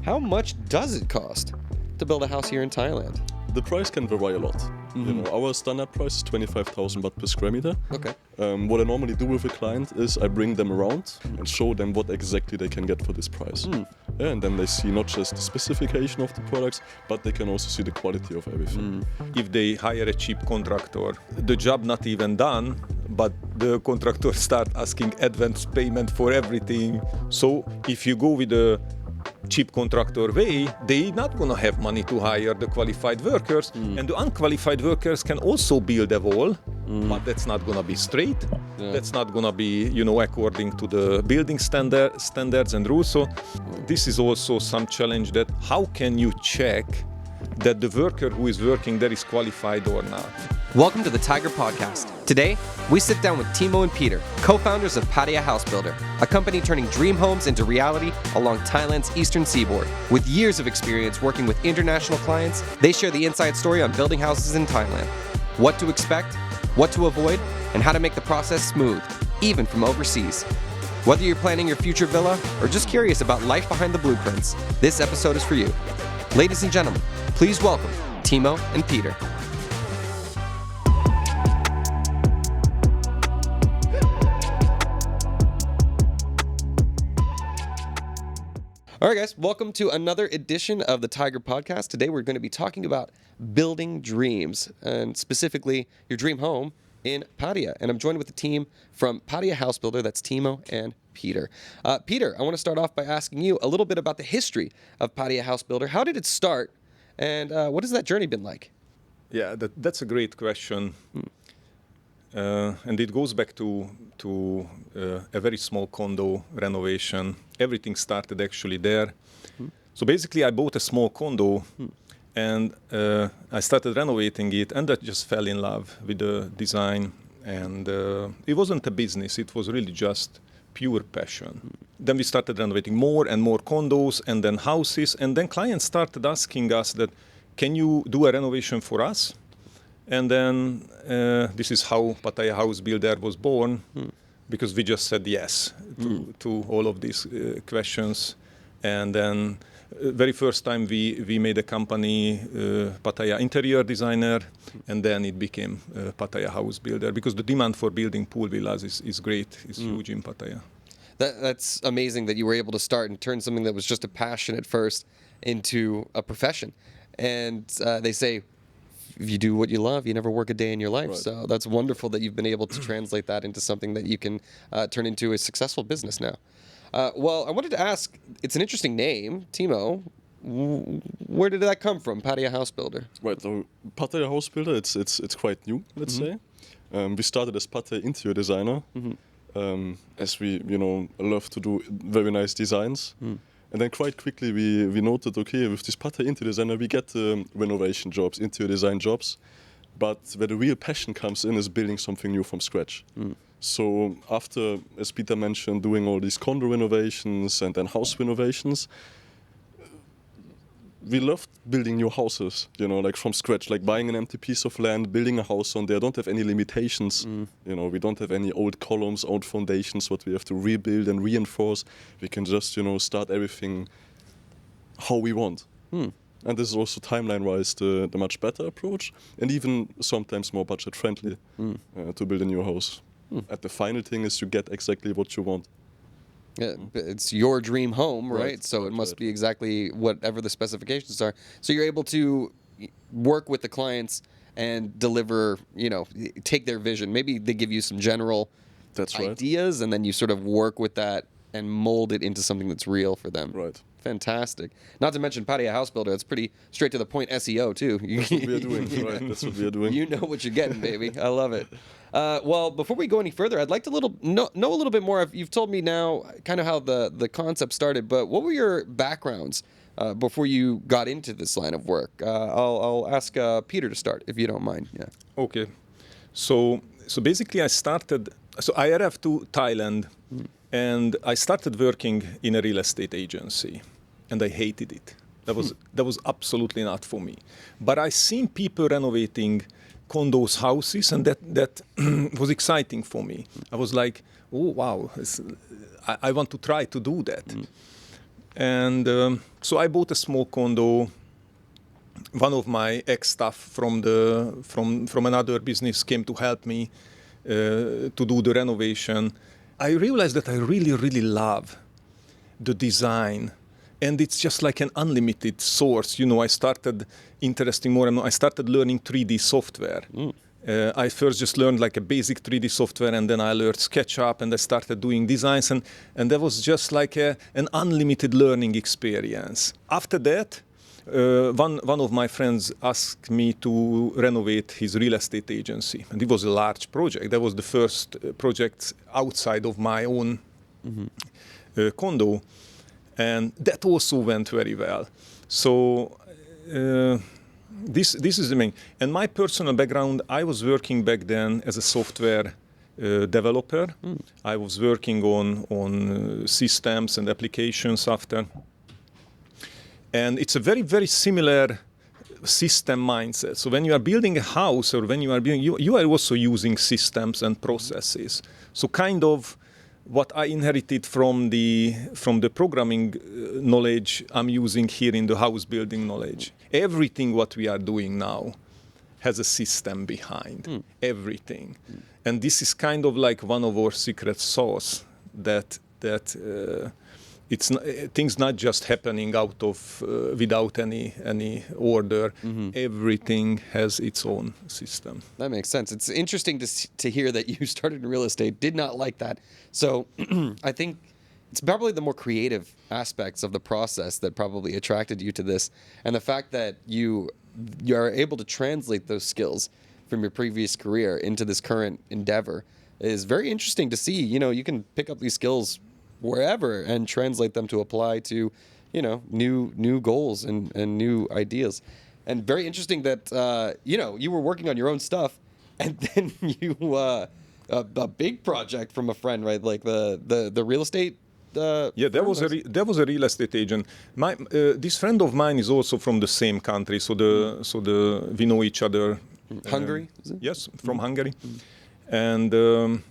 How much does it cost to build a house here in Thailand? The price can vary a lot. Our standard price is 25,000 baht per square meter. Okay. What I normally do with a client is I bring them around and show them what exactly they can get for this price. Yeah, and then they see not just the specification of the products, but they can also see the quality of everything. If they hire a cheap contractor, the job not even done, but the contractor start asking advance payment for everything. So if you go with a cheap contractor way, they not gonna have money to hire the qualified workers, and the unqualified workers can also build a wall, but that's not gonna be straight. That's not gonna be, according to the building standards and rules. So this is also some challenge, that how can you check that the worker who is working there is qualified or not? Welcome to the Tiger Podcast. Today, we sit down with Timo and Peter, co-founders of Pattaya House Builder, a company turning dream homes into reality along Thailand's eastern seaboard. With years of experience working with international clients, they share the inside story on building houses in Thailand, what to expect, what to avoid, and how to make the process smooth, even from overseas. Whether you're planning your future villa or just curious about life behind the blueprints, this episode is for you. Ladies and gentlemen, please welcome Timo and Peter. All right, guys, welcome to another edition of the Tiger Podcast. Today we're going to be talking about building dreams, and specifically your dream home in Pattaya. And I'm joined with the team from Pattaya House Builder. That's Timo and Peter. Peter, I want to start off by asking you a little bit about the history of Pattaya House Builder. How did it start, and what has that journey been like? Yeah, that's a great question. And it goes back to a very small condo renovation. Everything started actually there. So basically I bought a small condo and I started renovating it, and I just fell in love with the design. And it wasn't a business, it was really just pure passion. Then we started renovating more and more condos and then houses. And then clients started asking us that, can you do a renovation for us? And then this is how Pattaya House Builder was born, because we just said yes to all of these questions. And then very first time we made a company, Pattaya Interior Designer, and then it became Pattaya House Builder, because the demand for building pool villas is great, is huge in Pattaya. That's amazing that you were able to start and turn something that was just a passion at first into a profession. And they say, if you do what you love, you never work a day in your life. Right. So that's wonderful that you've been able to translate that into something that you can turn into a successful business now. Well, I wanted to ask, it's an interesting name, Timo. Where did that come from, Pattaya House Builder? Right, so Pattaya House Builder, it's quite new, let's say. We started as Pattaya Interior Designer, as we, love to do very nice designs. And then quite quickly we noted, okay, with this Pattaya Interior Designer, we get renovation jobs, interior design jobs. But where the real passion comes in is building something new from scratch. So after, as Peter mentioned, doing all these condo renovations and then house renovations, we loved building new houses, like from scratch, like buying an empty piece of land, building a house on there. Don't have any limitations. We don't have any old columns, old foundations, what we have to rebuild and reinforce. We can just, start everything how we want. And this is also timeline-wise the much better approach, and even sometimes more budget-friendly to build a new house. And the final thing is you get exactly what you want. Yeah, it's your dream home, right? So it must be exactly whatever the specifications are. So you're able to work with the clients and deliver, take their vision. Maybe they give you some general ideas, and then you sort of work with that and mold it into something that's real for them. Right. Fantastic. Not to mention Pattaya House Builder, it's pretty straight to the point SEO too. That's what we are doing, right? That's what we are doing. You know what you're getting, baby. I love it. Well, before we go any further, I'd like to know a little bit more. You've told me now kind of how the concept started, but what were your backgrounds before you got into this line of work? I'll ask Peter to start, if you don't mind. Yeah. Okay. So basically I arrived to Thailand and I started working in a real estate agency, and I hated it. That was absolutely not for me. But I seen people renovating condos, houses, and that was exciting for me. I was like, oh wow, I want to try to do that. And so I bought a small condo. One of my ex-staff from another business came to help me to do the renovation. I realized that I really, really love the design, and it's just like an unlimited source. I started interesting more and more. I started learning 3D software. I first just learned like a basic 3D software, and then I learned SketchUp, and I started doing designs, and that was just like an unlimited learning experience. After that, one of my friends asked me to renovate his real estate agency, and it was a large project. That was the first project outside of my own condo, and that also went very well. So this is the main. And my personal background, I was working back then as a software developer. I was working on systems and applications after. And it's a very, very similar system mindset. So when you are building a house, or when you are building, you are also using systems and processes. So kind of what I inherited from the programming knowledge, I'm using here in the house building knowledge. Everything what we are doing now has a system behind. Everything. And this is kind of like one of our secret sauce that it's not, things not just happening out of without any order. Everything has its own system. That makes sense. It's interesting to hear that you started in real estate, did not like that. So I think it's probably the more creative aspects of the process that probably attracted you to this, and the fact that you are able to translate those skills from your previous career into this current endeavor is very interesting to see. You can pick up these skills wherever and translate them to apply to, new goals and new ideas. And very interesting that, you were working on your own stuff, and then a big project from a friend, right? Like the real estate. There was a real estate agent. This friend of mine is also from the same country, so we know each other. Hungary? Is it? Yes, from Hungary, and.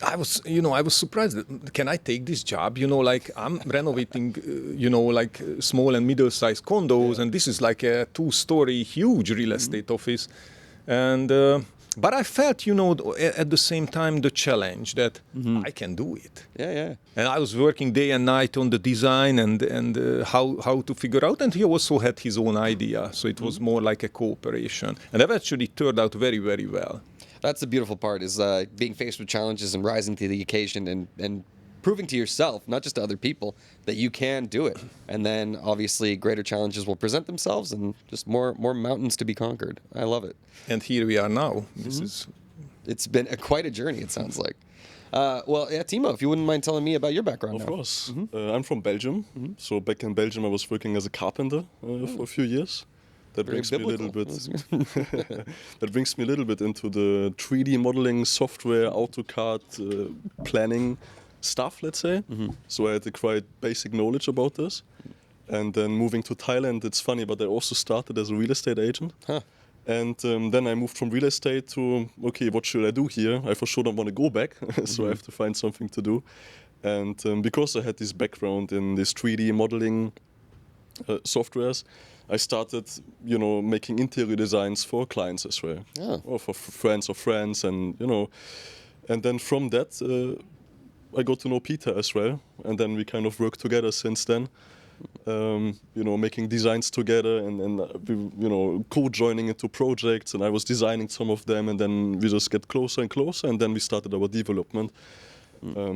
I was surprised. Can I take this job? Like I'm renovating, like small and middle-sized condos, and this is like a 2-story huge real estate office. And but I felt, at the same time the challenge that I can do it. Yeah. And I was working day and night on the design and how to figure out. And he also had his own idea, so it was more like a cooperation. And that actually turned out very, very well. That's the beautiful part, is being faced with challenges and rising to the occasion and proving to yourself, not just to other people, that you can do it. And then obviously greater challenges will present themselves and just more mountains to be conquered. I love it. And here we are now. It's been quite a journey, it sounds like. Timo, if you wouldn't mind telling me about your background now. Of course. I'm from Belgium. So back in Belgium I was working as a carpenter for a few years. That brings me a little bit. That brings me a little bit into the 3D modeling software, AutoCAD planning stuff, let's say. So I had a quite basic knowledge about this. And then moving to Thailand, it's funny, but I also started as a real estate agent. And then I moved from real estate to, okay, what should I do here? I for sure don't want to go back, so I have to find something to do. And because I had this background in this 3D modeling softwares, I started, making interior designs for clients as well, or for friends of friends, and and then from that I got to know Peter as well, and then we kind of worked together since then, making designs together and co-joining into projects, and I was designing some of them, and then we just get closer and closer, and then we started our development.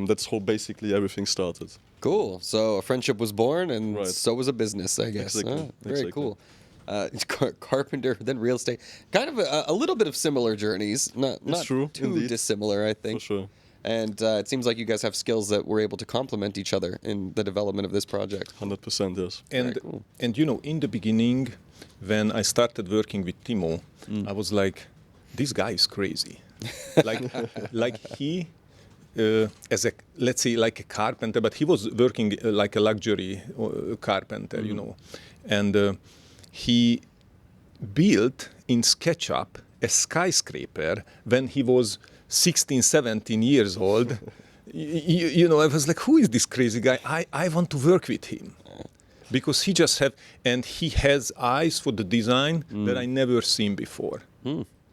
That's how basically everything started. Cool. So a friendship was born, and so was a business, I guess. Exactly. Very cool. Carpenter, then real estate. Kind of a little bit of similar journeys. Not true, too indeed. dissimilar, I think. For sure. And it seems like you guys have skills that were able to complement each other in the development of this project. 100%, yes. And in the beginning, when I started working with Timo, I was like, this guy is crazy. like he. As let's say like a carpenter, but he was working like a luxury carpenter, and he built in SketchUp a skyscraper when he was 16, 17 years old, I was like, who is this crazy guy? I want to work with him. Because he just he has eyes for the design that I never seen before.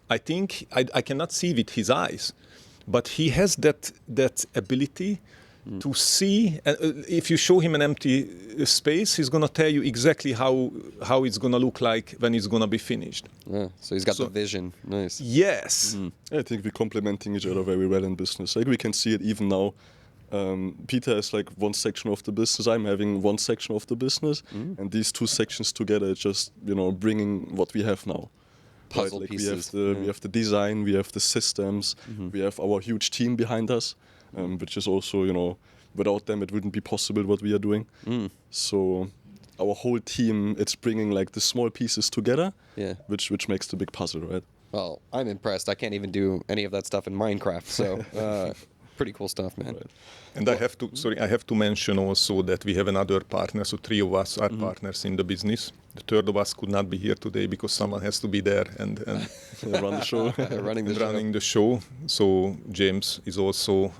I think I cannot see with his eyes, but he has that ability to see. If you show him an empty space, he's gonna tell you exactly how it's gonna look like when it's gonna be finished. Yeah, so he's got the vision. Nice. Yes. I think we're complementing each other very well in business. Like we can see it even now. Peter has like one section of the business. I'm having one section of the business, and these two sections together, it's just bringing what we have now. Puzzle like pieces. We have the design, we have the systems, we have our huge team behind us, which is also without them it wouldn't be possible what we are doing. So our whole team, it's bringing like the small pieces together, which makes the big puzzle, right? Well, I'm impressed. I can't even do any of that stuff in Minecraft, so pretty cool stuff, man. Right. And I have to mention also that we have another partner. So 3 of us are partners in the business. The third of us could not be here today because someone has to be there and run the show. running the show. So James is also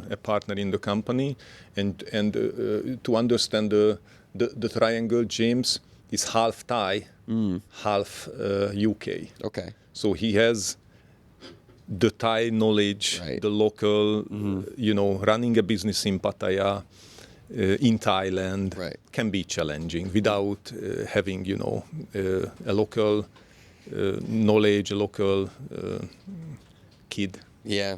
a partner in the company. And to understand the triangle, James is half Thai, half UK. Okay. So he has the Thai knowledge, the local, running a business in Pattaya, in Thailand, can be challenging without having, a local knowledge, a local kid. Yeah.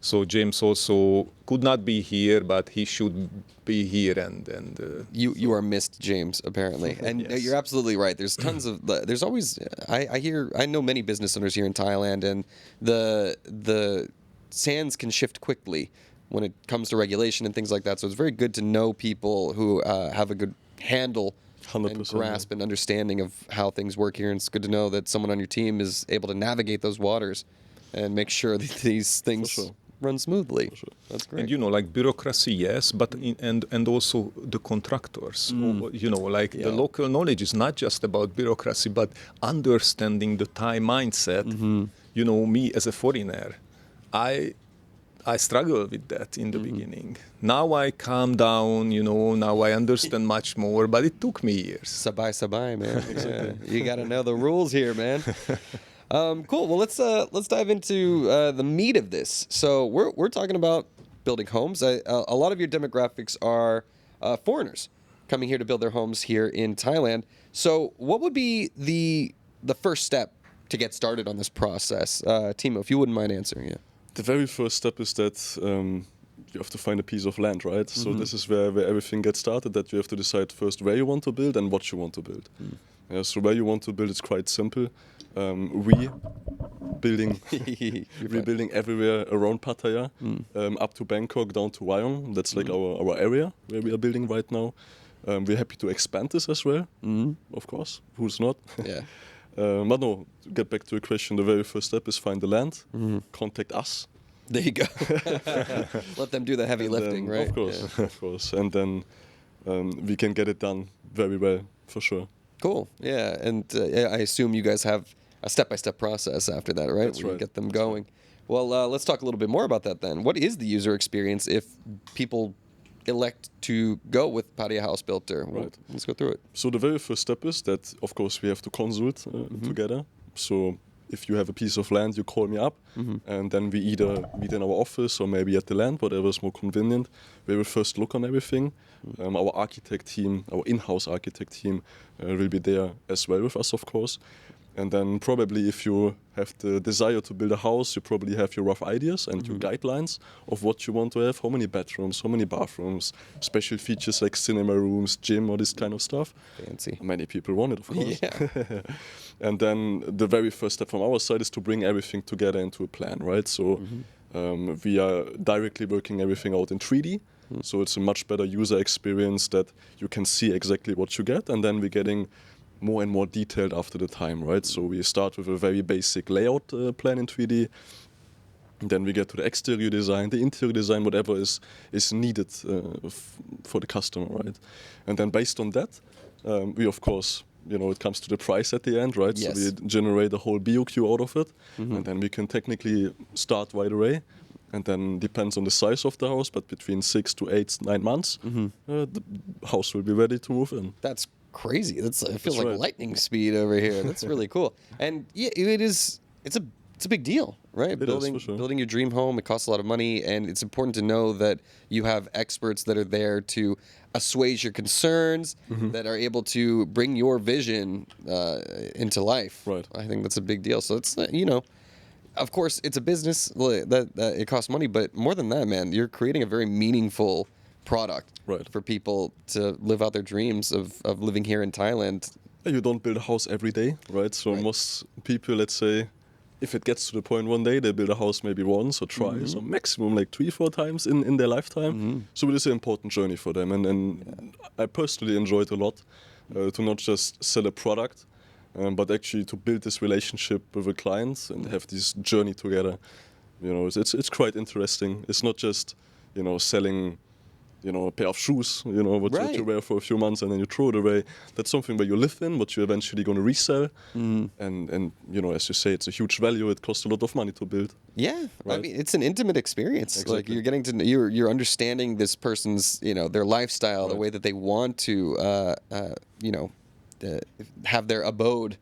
So James also could not be here, but he should be here. And you are missed, James, apparently. And you're absolutely right. There's tons of there's always I know many business owners here in Thailand, and the sands can shift quickly when it comes to regulation and things like that. So it's very good to know people who have a good handle 100%, and grasp and understanding of how things work here. And it's good to know that someone on your team is able to navigate those waters and make sure that these things run smoothly. That's great. And like bureaucracy, yes, but and also the contractors. The local knowledge is not just about bureaucracy, but understanding the Thai mindset. Me as a foreigner, I struggled with that in the beginning. Now I calm down, now I understand much more, but it took me years. Sabai, man. You got to know the rules here, man. Cool. Well, let's dive into the meat of this. So we're talking about building homes. A lot of your demographics are foreigners coming here to build their homes here in Thailand. So what would be the first step to get started on this process? Timo, if you wouldn't mind answering it. The very first step is that you have to find a piece of land, right? So this is where everything gets started, that you have to decide first where you want to build and what you want to build. So where you want to build is quite simple. Rebuilding everywhere around Pattaya, up to Bangkok, down to Rayong. That's like our area where we are building right now. We're happy to expand this as well, of course. Who's not? Yeah. But no, to get back to your question, the very first step is find the land, contact us. There you go. Let them do the heavy lifting, right? Of course, of course. And then we can get it done very well, for sure. Cool. Yeah. And I assume you guys have a step-by-step process after that, right? That's Where right. you get them going. Well, let's talk a little bit more about that then. What is the user experience if people elect to go with Pattaya House Builder? Well, Right. let's go through it. So the very first step is that, of course, we have to consult together. So if you have a piece of land, you call me up, and then we either meet in our office or maybe at the land, whatever is more convenient. We will first look on everything. Our architect team, our in-house architect team, will be there as well with us, of course. And then probably if you have the desire to build a house, you probably have your rough ideas and your guidelines of what you want to have, how many bedrooms, how many bathrooms, special features like cinema rooms, gym, or this kind of stuff. Fancy. Many people want it, of course. Yeah. And then the very first step from our side is to bring everything together into a plan, right? So we are directly working everything out in 3D. So it's a much better user experience that you can see exactly what you get. And then we're getting more and more detailed after the time, right? So we start with a very basic layout plan in 3D. Then we get to the exterior design, the interior design, whatever is needed for the customer, right? And then based on that, we of course, it comes to the price at the end, right? Yes. So we generate a whole BOQ out of it, and then we can technically start right away. And then depends on the size of the house, but between 6 to 8, 9 months, the house will be ready to move in. That's crazy. It feels like right. lightning speed over here. That's really cool. And yeah, it's a big deal, right? It is, for sure. Building your dream home, it costs a lot of money, and it's important to know that you have experts that are there to assuage your concerns, that are able to bring your vision into life. Right. I think that's a big deal. So it's, of course, it's a business that it costs money, but more than that, man, you're creating a very meaningful product Right. for people to live out their dreams of living here in Thailand. You don't build a house every day, right? So most people, let's say, if it gets to the point one day, they build a house maybe once or twice, or maximum like 3-4 times in their lifetime. So it is an important journey for them. And I personally enjoy it a lot to not just sell a product, but actually to build this relationship with a client and have this journey together. It's quite interesting. It's not just, selling a pair of shoes, what you wear for a few months and then you throw it away. That's something where you live in, what you're eventually going to resell. And as you say, it's a huge value. It costs a lot of money to build. Yeah, Right. I mean, it's an intimate experience. Exactly. Like you're getting to you're understanding this person's, their lifestyle, the way that they want to, have their abode,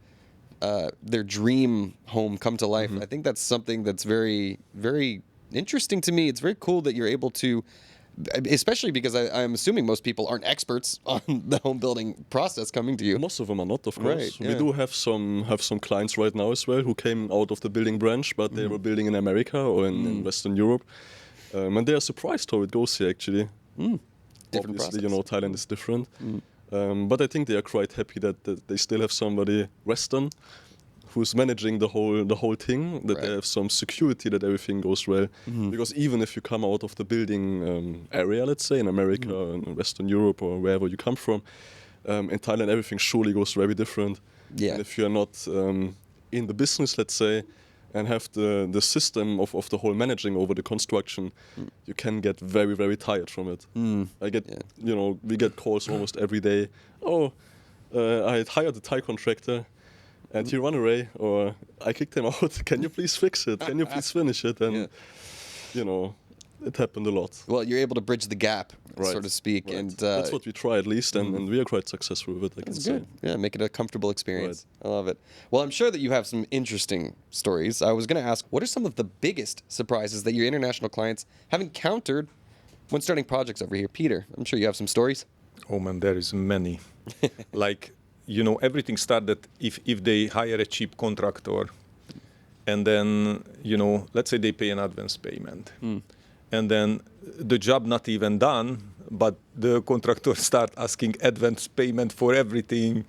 their dream home come to life. I think that's something that's very, very interesting to me. It's very cool that you're able to. Especially because I'm assuming most people aren't experts on the home building process coming to you. Most of them are not, of course. Right, yeah. We do have some clients right now as well who came out of the building branch, but they were building in America or in Western Europe. And they are surprised how it goes here, actually. Different Obviously, process. Thailand is different. But I think they are quite happy that they still have somebody Western who's managing the whole thing, that they have some security that everything goes well. Because even if you come out of the building area, let's say in America, in Western Europe or wherever you come from, in Thailand everything surely goes very different. Yeah. And if you're not in the business, let's say, and have the system of the whole managing over the construction, you can get very, very tired from it. I get, we get calls almost every day. Oh, I had hired a Thai contractor and he ran away, or I kicked him out. Can you please fix it? Can you please finish it? And, it happened a lot. Well, you're able to bridge the gap, so to speak. Right. And that's what we try at least, and we are quite successful with it, I can That's say. good. Yeah, make it a comfortable experience. I love it. Well, I'm sure that you have some interesting stories. I was going to ask, what are some of the biggest surprises that your international clients have encountered when starting projects over here? Peter, I'm sure you have some stories. Oh man, there is many. Like, everything started if they hire a cheap contractor, and then, let's say they pay an advance payment. And then the job not even done, but the contractor start asking advance payment for everything.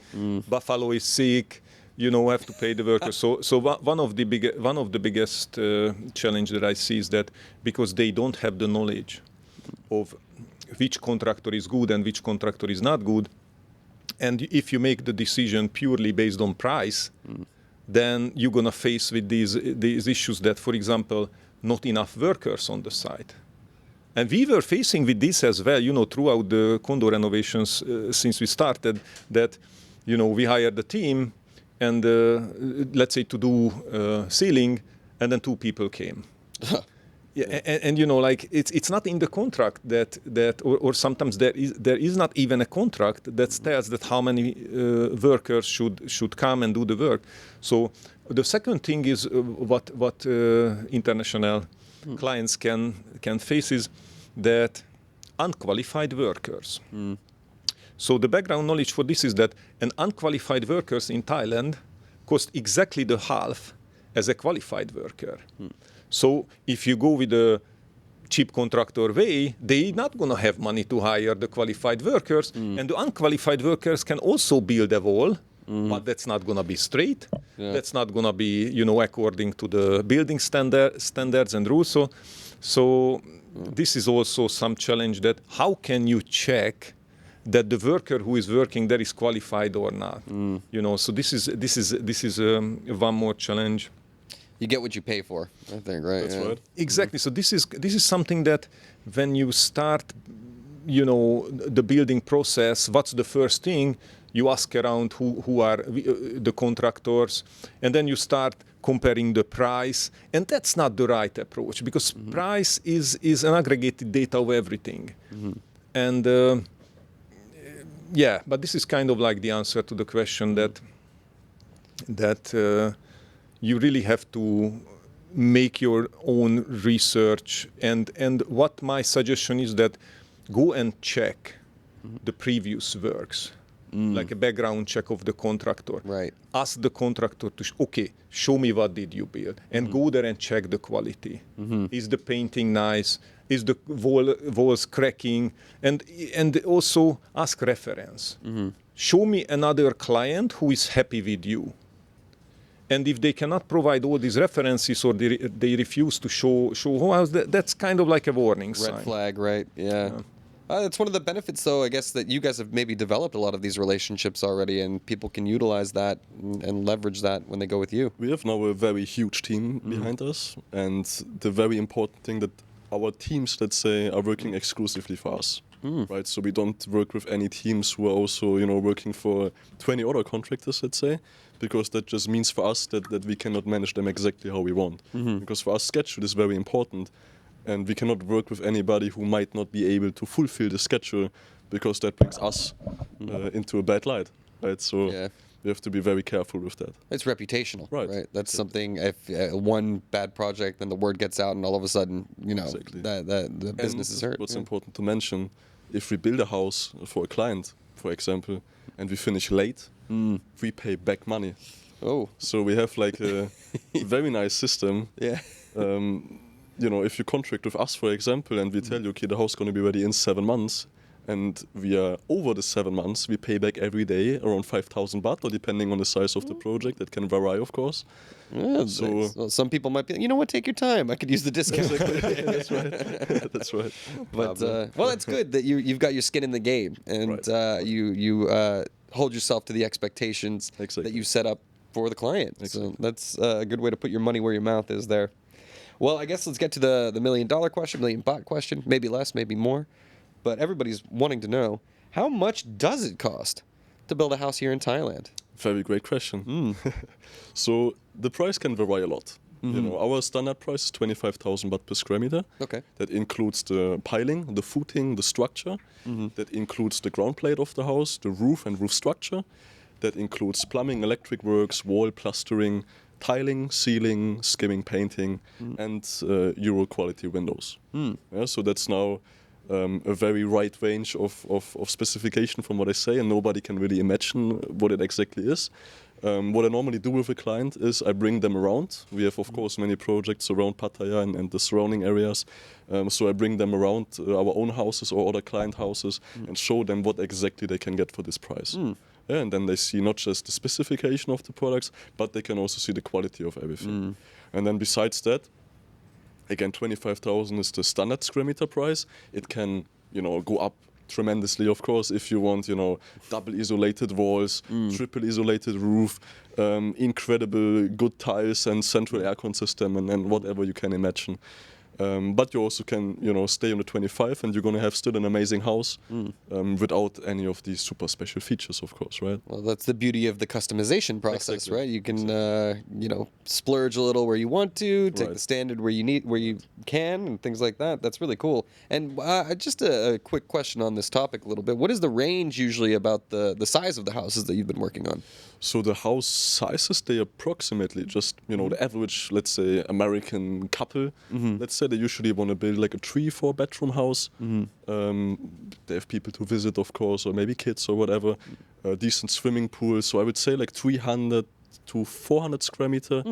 Buffalo is sick, have to pay the workers. So one of the biggest challenge that I see is that because they don't have the knowledge of which contractor is good and which contractor is not good, and if you make the decision purely based on price, then you're gonna face with these issues that, for example, not enough workers on the site. And we were facing with this as well, throughout the condo renovations since we started, that, we hired the team and let's say to do ceiling, and then 2 people came. Yeah, and it's not in the contract that or sometimes there is not even a contract that tells that how many workers should come and do the work. So the second thing is what international clients can face is that unqualified workers. So the background knowledge for this is that an unqualified workers in Thailand cost exactly the half as a qualified worker. So if you go with a cheap contractor way, they're not going to have money to hire the qualified workers. And the unqualified workers can also build a wall, but that's not going to be straight. That's not going to be, according to the building standards and rules. So this is also some challenge, that how can you check that the worker who is working there is qualified or not? So this is one more challenge. You get what you pay for, I think, right? That's right. Exactly. So this is something that when you start, the building process, what's the first thing? You ask around who are the contractors, and then you start comparing the price. And that's not the right approach, because price is an aggregated data of everything. And yeah, but this is kind of like the answer to the question that you really have to make your own research. And what my suggestion is that go and check the previous works, like a background check of the contractor. Right. Ask the contractor to, show me what did you build, and go there and check the quality. Is the painting nice? Is the walls cracking? And also ask reference. Show me another client who is happy with you. And if they cannot provide all these references, or they refuse to show house, that's kind of like a warning sign. Red flag, right? Yeah. That's one of the benefits, though, I guess, that you guys have maybe developed a lot of these relationships already, and people can utilize that and leverage that when they go with you. We have now a very huge team behind us, and the very important thing that our teams, let's say, are working exclusively for us. Right, so we don't work with any teams who are also, working for 20 other contractors, let's say, because that just means for us that we cannot manage them exactly how we want. Because for us, schedule is very important, and we cannot work with anybody who might not be able to fulfill the schedule, because that brings us into a bad light, right? So we have to be very careful with that. It's reputational, right? That's something. If one bad project, then the word gets out, and all of a sudden, that the business is hurt. What's important to mention: if we build a house for a client, for example, and we finish late, we pay back money. Oh, so we have like a very nice system. Yeah. If you contract with us, for example, and we tell you, okay, the house is going to be ready in 7 months, and we are over the 7 months, we pay back every day around 5,000 baht, or depending on the size of the project, that can vary, of course. Yeah, so some people might be, take your time. I could use the discount. That's right. That's right. But well, it's good that you've got your skin in the game, and you hold yourself to the expectations that you set up for the client. So that's a good way to put your money where your mouth is there. Well, I guess let's get to the $1 million question, $1 million baht question. Maybe less, maybe more. But everybody's wanting to know, how much does it cost to build a house here in Thailand? Very great question. So the price can vary a lot. Our standard price is 25,000 baht per square meter. Okay. That includes the piling, the footing, the structure. That includes the ground plate of the house, the roof and roof structure. That includes plumbing, electric works, wall plastering, tiling, ceiling, skimming, painting, and Euro quality windows. So that's now a very wide range of specification from what I say, and nobody can really imagine what it exactly is. What I normally do with a client is I bring them around. We have, of course, many projects around Pattaya and the surrounding areas. So I bring them around our own houses or other client houses and show them what exactly they can get for this price. And then they see not just the specification of the products, but they can also see the quality of everything. And then besides that, again, 25,000 is the standard square meter price. It can, go up tremendously, of course, if you want, double isolated walls, triple isolated roof, incredible good tiles and central aircon system, and whatever you can imagine. But you also can, stay on the 25, and you're going to have still an amazing house without any of these super special features, of course, right? Well, that's the beauty of the customization process, right? You can, splurge a little where you want to, take the standard where you can, and things like that. That's really cool. And just a quick question on this topic a little bit. What is the range usually about the size of the houses that you've been working on? So the house sizes, they approximately just, the average, let's say, American couple, let's say they usually want to build like a 3-4 bedroom house. They have people to visit, of course, or maybe kids or whatever. A decent swimming pool. So I would say like 300 to 400 square meter.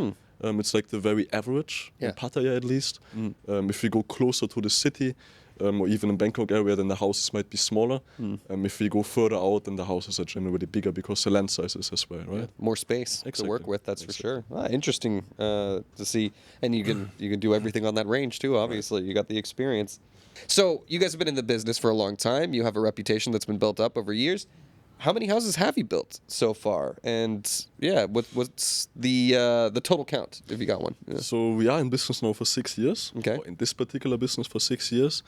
It's like the very average, in Pattaya at least. If we go closer to the city, or even in Bangkok area, then the houses might be smaller. If we go further out, then the houses are generally bigger because the land size is as well, right? More space to work with, that's for sure. Interesting to see. And you can do everything on that range too, obviously. You got the experience. So you guys have been in the business for a long time. You have a reputation that's been built up over years. how many houses have you built so far? And yeah, what's the total count, if you got one? Yeah. So we are in business now for 6 years. Okay. Or in this particular business for 6 years.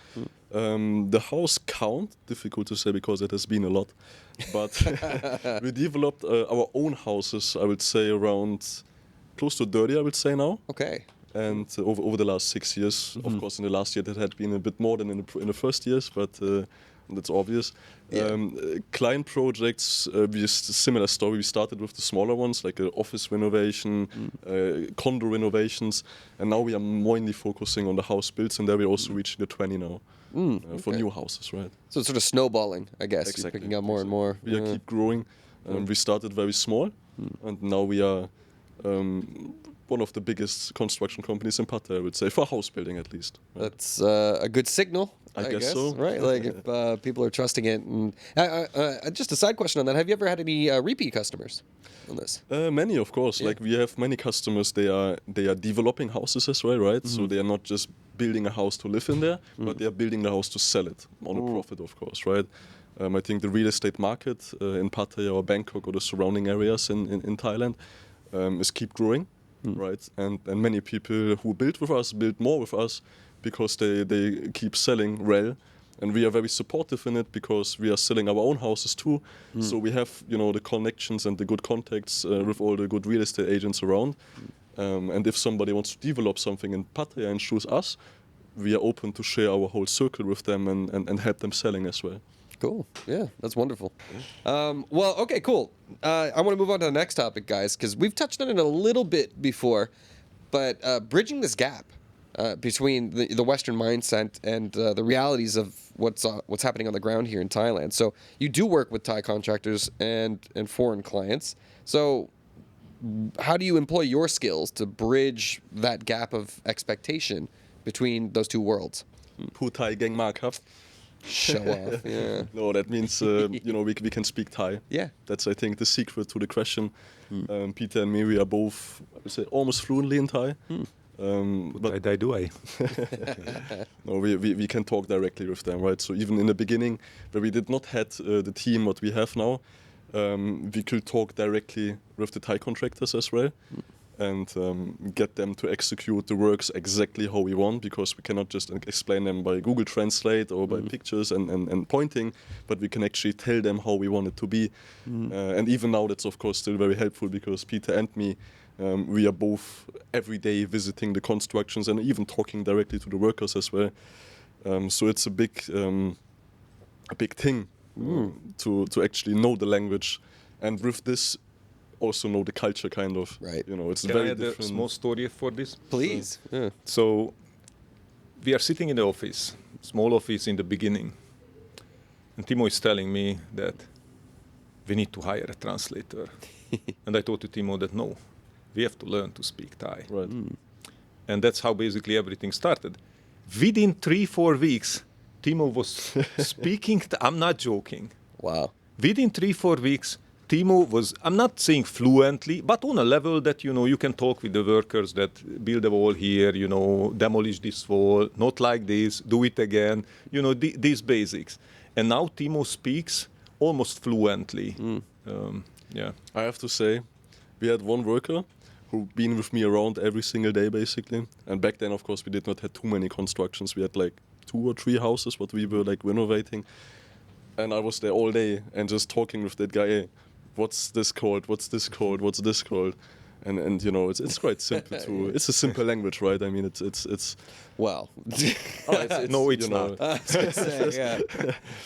The house count, difficult to say because it has been a lot. But we developed our own houses, I would say around close to 30, I would say now. Okay. And over the last 6 years, of course, in the last year that had been a bit more than in the first years, but that's obvious. Yeah. Client projects, similar story. We started with the smaller ones, like office renovation, condo renovations, and now we are mainly focusing on the house builds, and there we're also reaching the 20 now for new houses, right? So it's sort of snowballing, I guess. Exactly. You're picking up more and more. We keep growing. We started very small, and now we are one of the biggest construction companies in Pattaya, I would say, for house building at least. Right? That's a good signal. I guess so. Right? Like if people are trusting it. And just a side question on that: have you ever had any repeat customers on this? Many, of course. Yeah. Like we have many customers. They are developing houses as well, right? So they are not just building a house to live in there, but they are building the house to sell it on a profit, of course, right? I think the real estate market in Pattaya or Bangkok or the surrounding areas in Thailand is keep growing, right? And many people who build with us build more with us because they keep selling well. And we are very supportive in it because we are selling our own houses too. So we have, the connections and the good contacts with all the good real estate agents around. And if somebody wants to develop something in Pattaya and choose us, we are open to share our whole circle with them and help them selling as well. Cool. Yeah, that's wonderful. Well, okay, cool. I want to move on to the next topic, guys, because we've touched on it a little bit before, but bridging this gap between the Western mindset and the realities of what's happening on the ground here in Thailand. So you do work with Thai contractors and foreign clients. So how do you employ your skills to bridge that gap of expectation between those two worlds? ผู้ไทยเก่งมากครับ Show off, yeah. No, that means we can speak Thai. Yeah. That's I think the secret to the question. Peter and me, we are both, I would say, almost fluently in Thai. But I do. no, we can talk directly with them, right? So even in the beginning, where we did not had the team what we have now, we could talk directly with the Thai contractors as well. And get them to execute the works exactly how we want, because we cannot just explain them by Google Translate or by pictures and pointing, but we can actually tell them how we want it to be. And even now, that's of course still very helpful because Peter and me, we are both every day visiting the constructions and even talking directly to the workers as well. So it's a big thing to actually know the language, and with this, also know the culture kind of. Right. It's Can very I add different. a small story for this? Please. Yeah. So we are sitting in the office, small office in the beginning, and Timo is telling me that we need to hire a translator. And I told to Timo that no, we have to learn to speak Thai. Right. And that's how basically everything started. Within 3-4 weeks, Timo was speaking, I'm not joking. Wow. Within 3-4 weeks, Timo was, I'm not saying fluently, but on a level that, you can talk with the workers that build a wall here, demolish this wall, not like this, do it again, these basics. And now Timo speaks almost fluently. Yeah. I have to say, we had one worker who been with me around every single day, basically. And back then, of course, we did not have too many constructions. We had like 2 or 3 houses, what we were like renovating. And I was there all day and just talking with that guy. Hey, what's this called? What's this called? What's this called? And it's quite simple to. It's a simple language, right? I mean, it's. Well, No, it's not.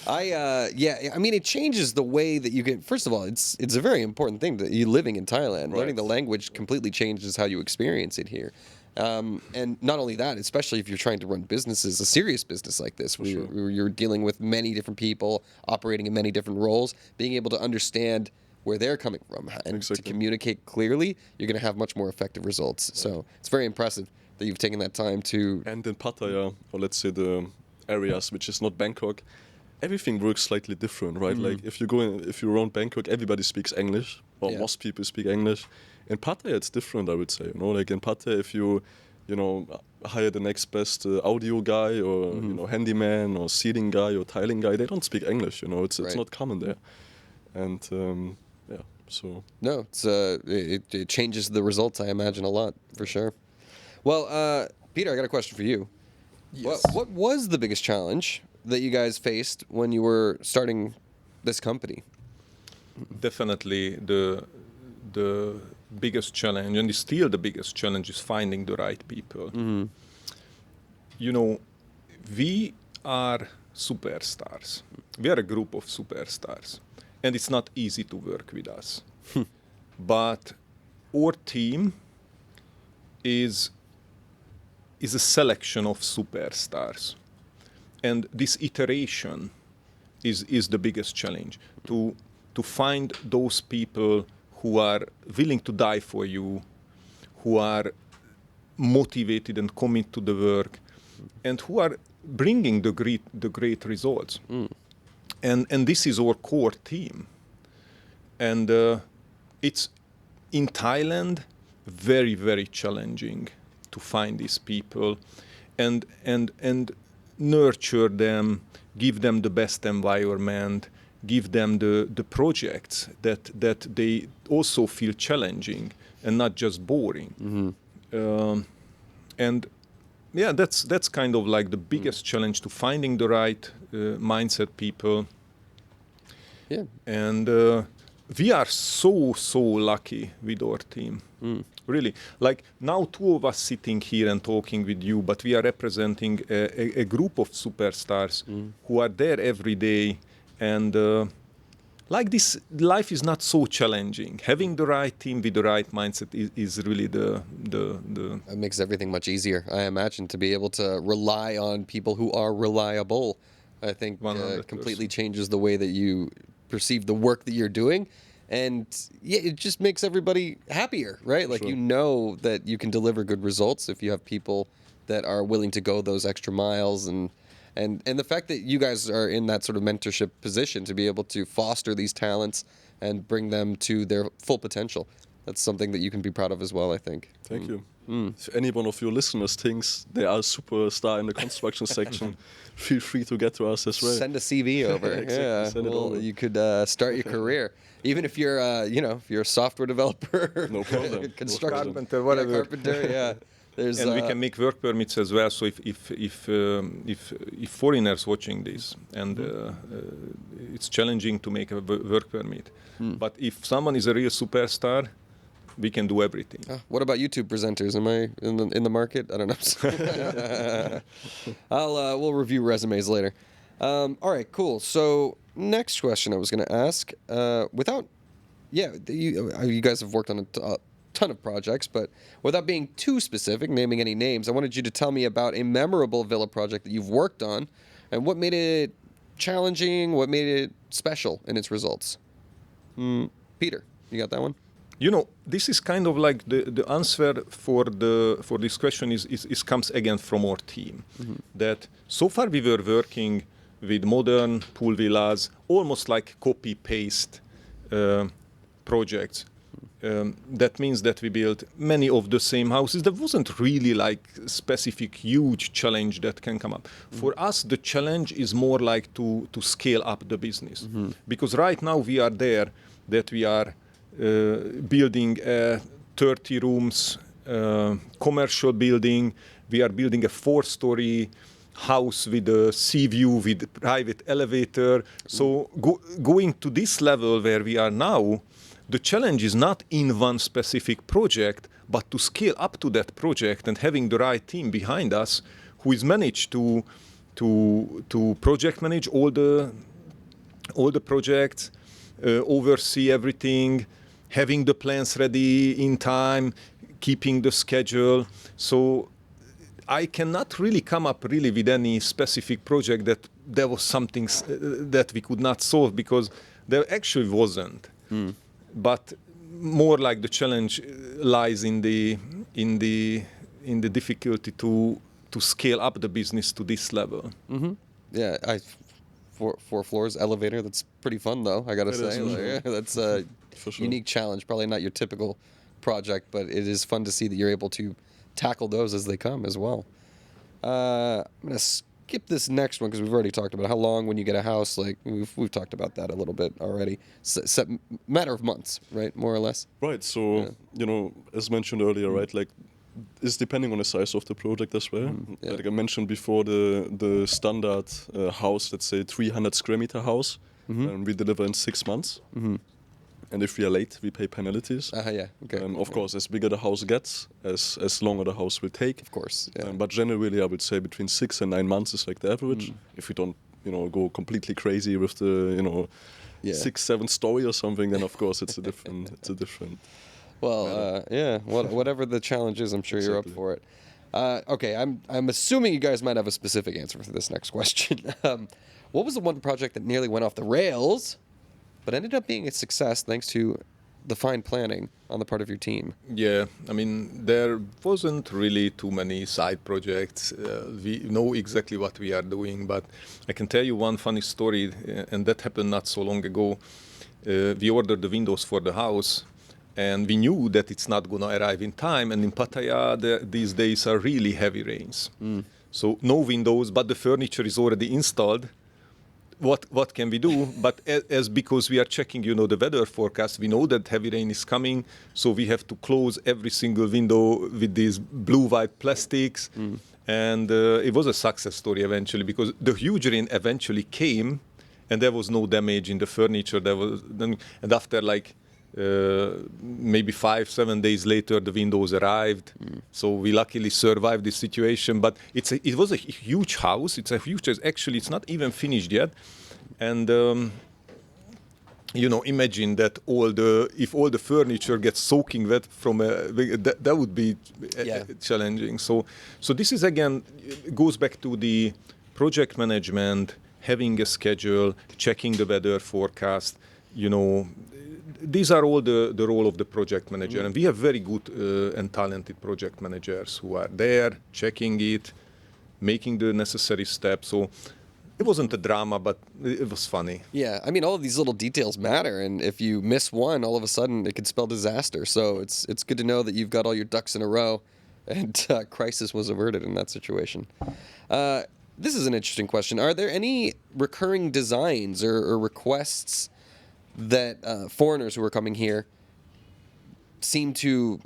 I mean, it changes the way that you can. First of all, it's a very important thing that you living in Thailand. Right. Learning the language completely changes how you experience it here. And not only that, especially if you're trying to run businesses, a serious business like this, where you're dealing with many different people, operating in many different roles, being able to understand where they're coming from and to communicate clearly, you're going to have much more effective results. So it's very impressive that you've taken that time to. And in Pattaya, or let's say the areas which is not Bangkok, everything works slightly different, right? Like if you're around Bangkok, everybody speaks English, or most people speak English. In Pattaya, it's different, I would say. Like in Pattaya, if you hire the next best audio guy or handyman or seating guy or tiling guy, they don't speak English. It's not common there. and yeah, so No, it's it changes the results, I imagine, a lot for sure. Well, Peter, I got a question for you. Yes. What was the biggest challenge that you guys faced when you were starting this company? Definitely the biggest challenge, and still the biggest challenge, is finding the right people. You know, we are superstars. We are a group of superstars, and it's not easy to work with us. But our team is a selection of superstars, and this iteration is the biggest challenge, to find those people who are willing to die for you, who are motivated and commit to the work, and who are bringing the great results. And this is our core team. And it's in Thailand very, very challenging to find these people and nurture them, give them the best environment, give them the projects that they also feel challenging and not just boring. And yeah, that's kind of like the biggest challenge, to finding the right mindset people. Yeah. And we are so lucky with our team. Really. Like now, two of us sitting here and talking with you, but we are representing a group of superstars who are there every day. And like this, life is not so challenging. Having the right team with the right mindset is really the It makes everything much easier, I imagine, to be able to rely on people who are reliable. I think 100%. completely changes the way that you perceive the work that you're doing. And yeah, it just makes everybody happier, right? Like, Sure. you know that you can deliver good results if you have people that are willing to go those extra miles. And the fact that you guys are in that sort of mentorship position to be able to foster these talents and bring them to their full potential, that's something that you can be proud of as well, I think. thank you. If any one of your listeners thinks they are a superstar in the construction section, feel free to get to us as well. Send a CV over. Exactly, Yeah, send it well, over. you could start your career. Even if you're, if you're a software developer, No problem. construction, Carpenter, whatever. Yeah, carpenter, yeah. There's, And we can make work permits as well. So if foreigners watching this, and it's challenging to make a work permit, but if someone is a real superstar, we can do everything. What about YouTube presenters? Am I in the market? I don't know. We'll review resumes later. All right, cool. So next question I was going to ask, you guys have worked on a ton of projects, but without being too specific, naming any names, I wanted you to tell me about a memorable villa project that you've worked on, and what made it challenging, what made it special in its results. Peter, you got that one? You know, this is kind of like the answer for this question is comes again from our team. That so far we were working with modern pool villas, almost like copy-paste projects. That means that we built many of the same houses. There wasn't really like specific huge challenge that can come up. For us, the challenge is more like to scale up the business. Because right now we are there that we are building a 30 rooms commercial building. We are building a 4-story house with a sea view with private elevator. So going to this level where we are now, the challenge is not in one specific project, but to scale up to that project and having the right team behind us who is managed to project manage all the projects, oversee everything, having the plans ready in time, keeping the schedule. So I cannot really come up really with any specific project that there was something that we could not solve, because there actually wasn't. But more like the challenge lies in the difficulty to scale up the business to this level. Yeah, four floors, elevator. That's pretty fun, though, I gotta say. is, Like, yeah, that's a For sure. unique challenge. Probably not your typical project, but it is fun to see that you're able to tackle those as they come as well. I'm gonna skip this next one because we've already talked about how long when you get a house. Like we've talked about that a little bit already. Matter of months, right? More or less. Right. So as mentioned earlier, right? Like it's depending on the size of the project as well. Yeah. Like I mentioned before, the standard house, let's say 300 square meter house, we deliver in 6 months. And if we are late, we pay penalties. Yeah. Okay. Of course, as bigger the house gets, as longer the house will take. Of course. Yeah. But generally, I would say between 6 and 9 months is like the average. If we don't, go completely crazy with the, 6-7 story or something, then of course it's a different. Well, whatever the challenge is, I'm sure you're up for it. Okay, I'm assuming you guys might have a specific answer for this next question. What was the one project that nearly went off the rails, but ended up being a success thanks to the fine planning on the part of your team? Yeah, I mean, there wasn't really too many side projects. We know exactly what we are doing, but I can tell you one funny story, and that happened not so long ago. We ordered the windows for the house, and we knew that it's not going to arrive in time. And in Pattaya, these days are really heavy rains. So no windows, but the furniture is already installed. What can we do? But as because we are checking, the weather forecast, we know that heavy rain is coming. So we have to close every single window with these blue-white plastics. And it was a success story eventually because the huge rain eventually came, and there was no damage in the furniture. And after maybe 5-7 days later, the windows arrived. So we luckily survived this situation. But it was a huge house. It's a huge house. Actually, it's not even finished yet. And imagine that if all the furniture gets soaking wet from that would be challenging. So this is again goes back to the project management, having a schedule, checking the weather forecast. These are all the role of the project manager, and we have very good and talented project managers who are there checking it, making the necessary steps. So it wasn't a drama, but it was funny. Yeah, I mean, all of these little details matter, and if you miss one, all of a sudden it could spell disaster. So it's good to know that you've got all your ducks in a row, and crisis was averted in that situation. This is an interesting question. Are there any recurring designs or requests that foreigners who are coming here seem to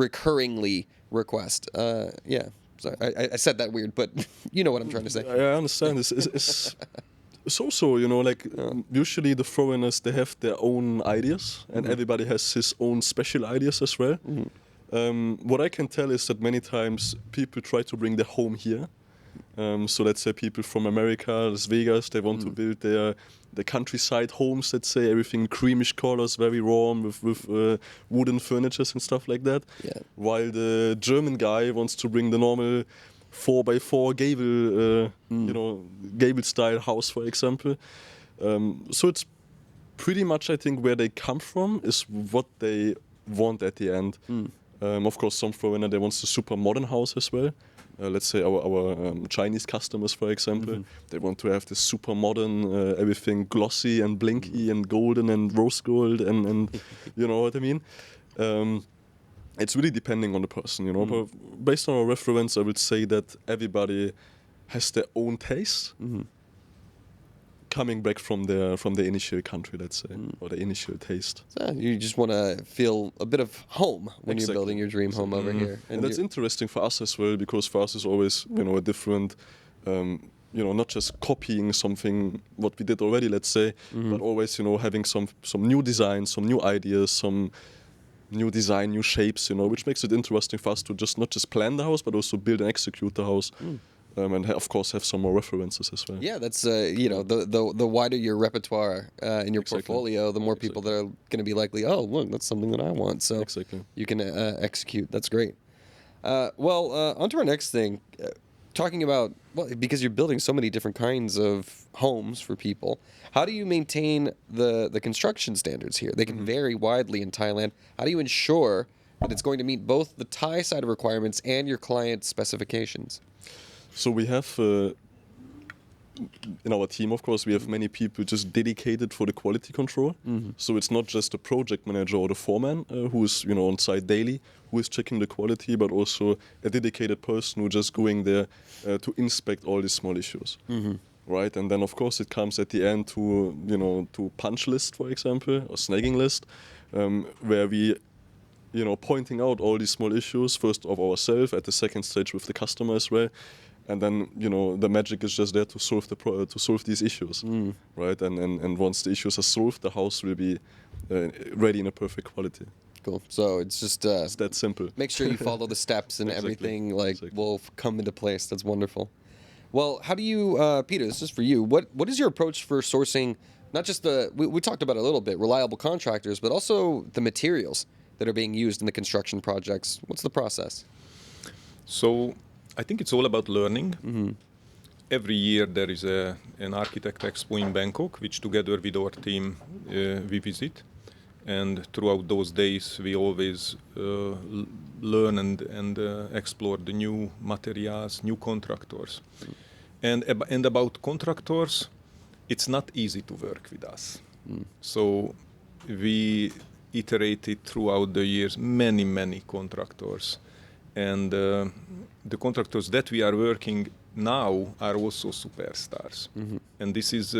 recurringly request? So I said that weird, but you know what I'm trying to say. I understand. It's also, usually the foreigners, they have their own ideas, and everybody has his own special ideas as well. What I can tell is that many times people try to bring their home here. So let's say people from America, Las Vegas, they want to build the countryside homes, let's say, everything creamish colors, very warm, with wooden furnitures and stuff like that. Yeah. While the German guy wants to bring the normal 4x4 gable style house, for example. So it's pretty much, I think, where they come from is what they want at the end. Of course, some foreigner, they want a super modern house as well. Let's say our Chinese customers, for example, they want to have this super modern, everything glossy and blinky and golden and rose gold and you know what I mean? It's really depending on the person, But based on our reference, I would say that everybody has their own taste. Coming back from the initial country, let's say, or the initial taste. So you just want to feel a bit of home when you're building your dream home over here. And that's interesting for us as well, because for us it's always, a different, not just copying something, what we did already, let's say, but always, having some new designs, some new ideas, some new design, new shapes, which makes it interesting for us to not just plan the house, but also build and execute the house. And of course have some more references as well. Yeah, that's the wider your repertoire in your portfolio, the more people that are going to be likely, oh, look, that's something that I want. So you can execute. That's great. On to our next thing. Talking about, because you're building so many different kinds of homes for people, how do you maintain the construction standards here? They can vary widely in Thailand. How do you ensure that it's going to meet both the Thai side of requirements and your client's specifications? So we have in our team, of course, we have many people just dedicated for the quality control. So it's not just a project manager or the foreman who is, on site daily, who is checking the quality, but also a dedicated person who just going there to inspect all these small issues. Right, and then of course it comes at the end to punch list, for example, or snagging list, where we, pointing out all these small issues, first of ourselves, at the second stage with the customer as well, and then the magic is just there to solve these issues, right? And once the issues are solved, the house will be ready in a perfect quality. Cool. So it's just It's that simple. make sure you follow the steps and Exactly. everything Exactly. will come into place. That's wonderful. Well, how do you, Peter, this is for you. What is your approach for sourcing, not just we talked about it a little bit, reliable contractors, but also the materials that are being used in the construction projects? What's the process? So I think it's all about learning. Every year there is an architect expo in Bangkok, which together with our team we visit. And throughout those days, we always learn and explore the new materials, new contractors. And about contractors, it's not easy to work with us. So we iterated throughout the years many contractors. And the contractors that we are working now are also superstars. And this is